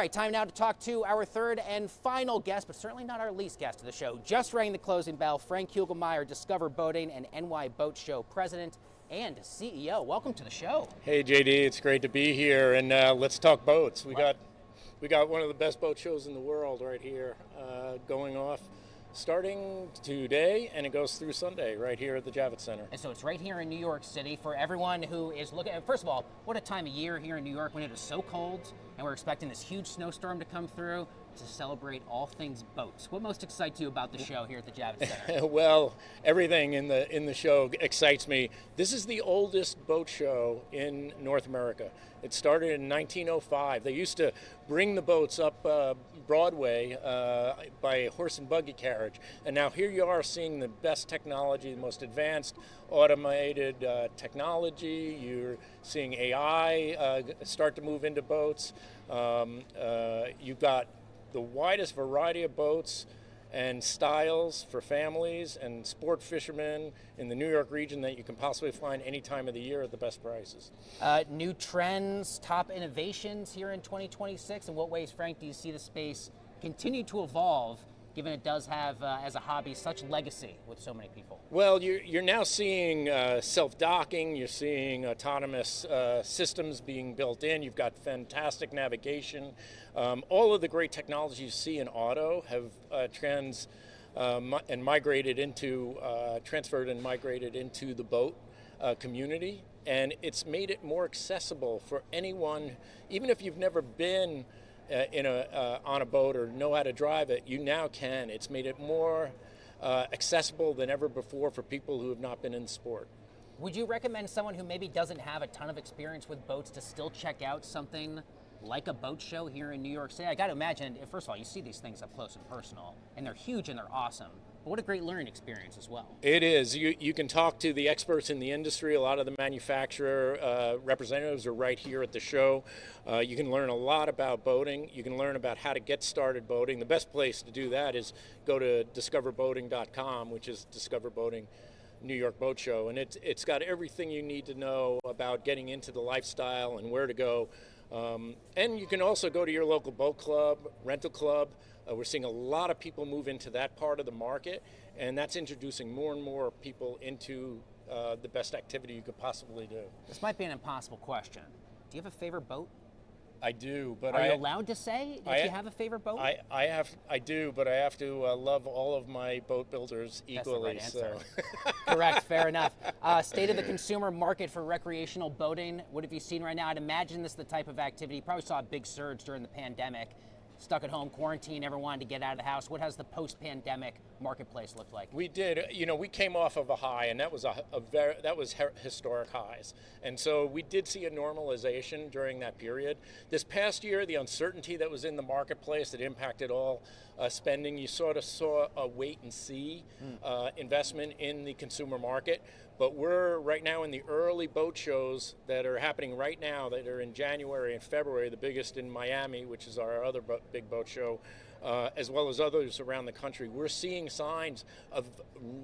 All right, time now to talk to our third and final guest, but certainly not our least guest of the show. Just rang the closing bell, Frank Hugelmeyer, Discover Boating and NY Boat Show President and CEO. Welcome to the show. Hey JD, it's great to be here, and let's talk boats. We got one of the best boat shows in the world right here, going off starting today, and it goes through Sunday right here at the Javits Center. And so it's right here in New York City for everyone who is looking. First of all, what a time of year here in New York when it is so cold, and we're expecting this huge snowstorm to come through to celebrate all things boats. What most excites you about the show here at the Javits Center? Well, everything in the show excites me. This is the oldest boat show in North America. It started in 1905. They used to bring the boats up Broadway by horse and buggy carriage, and now here you are seeing the best technology, the most advanced automated technology. You're seeing AI start to move into boats. You've got the widest variety of boats and styles for families and sport fishermen in the New York region that you can possibly find any time of the year at the best prices. New trends, top innovations here in 2026. In what ways, Frank, do you see the space continue to evolve, given it does have, as a hobby, such legacy with so many people? Well, you're now seeing self-docking, you're seeing autonomous systems being built in, you've got fantastic navigation. All of the great technologies you see in auto have transferred and migrated into the boat community, and it's made it more accessible for anyone, even if you've never been on a boat or know how to drive it, you now can. It's made it more accessible than ever before for people who have not been in the sport. Would you recommend someone who maybe doesn't have a ton of experience with boats to still check out something like a boat show here in New York City? I got to imagine, first of all, you see these things up close and personal, and they're huge and they're awesome. But what a great learning experience as well. It is. You can talk to the experts in the industry. A lot of the manufacturer representatives are right here at the show. You can learn a lot about boating. You can learn about how to get started boating. The best place to do that is go to discoverboating.com, which is Discover Boating New York Boat Show, and it's got everything you need to know about getting into the lifestyle and where to go. And you can also go to your local boat club, rental club. We're seeing a lot of people move into that part of the market, and that's introducing more and more people into the best activity you could possibly do. This might be an impossible question. Do you have a favorite boat? I do, but Are you allowed to say if you have a favorite boat? I do, but I have to love all of my boat builders equally. That's the right answer. Correct, fair enough. State of the consumer market for recreational boating. What have you seen right now? I'd imagine this is the type of activity. You probably saw a big surge during the pandemic. Stuck at home, quarantine, everyone wanted to get out of the house. What has the post-pandemic marketplace looked like? We did. We came off of a high, and that was historic highs. And so we did see a normalization during that period. This past year, the uncertainty that was in the marketplace that impacted all spending, you sort of saw a wait and see investment in the consumer market. But we're right now in the early boat shows that are happening right now, that are in January and February, the biggest in Miami, which is our other big boat show, as well as others around the country. We're seeing signs of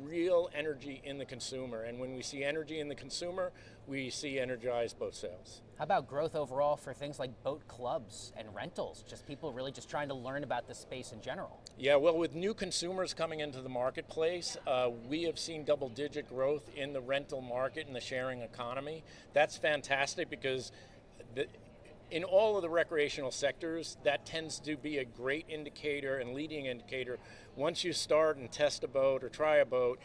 real energy in the consumer. And when we see energy in the consumer, we see energized boat sales. How about growth overall for things like boat clubs and rentals? Just people really just trying to learn about the space in general. Yeah, well, with new consumers coming into the marketplace, we have seen double-digit growth in the rental market and the sharing economy. That's fantastic because in all of the recreational sectors, that tends to be a great indicator and leading indicator. Once you start and test a boat or try a boat,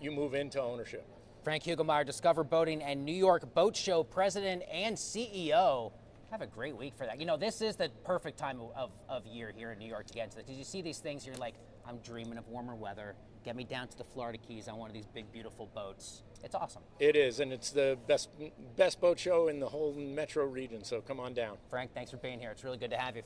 you move into ownership. Frank Hugelmeyer, Discover Boating and New York Boat Show President and CEO. Have a great week for that. This is the perfect time of year here in New York to get into this. Did you see these things? You're like, I'm dreaming of warmer weather. Get me down to the Florida Keys on one of these big, beautiful boats. It's awesome. It is, and it's the best boat show in the whole metro region, so come on down. Frank, thanks for being here. It's really good to have you.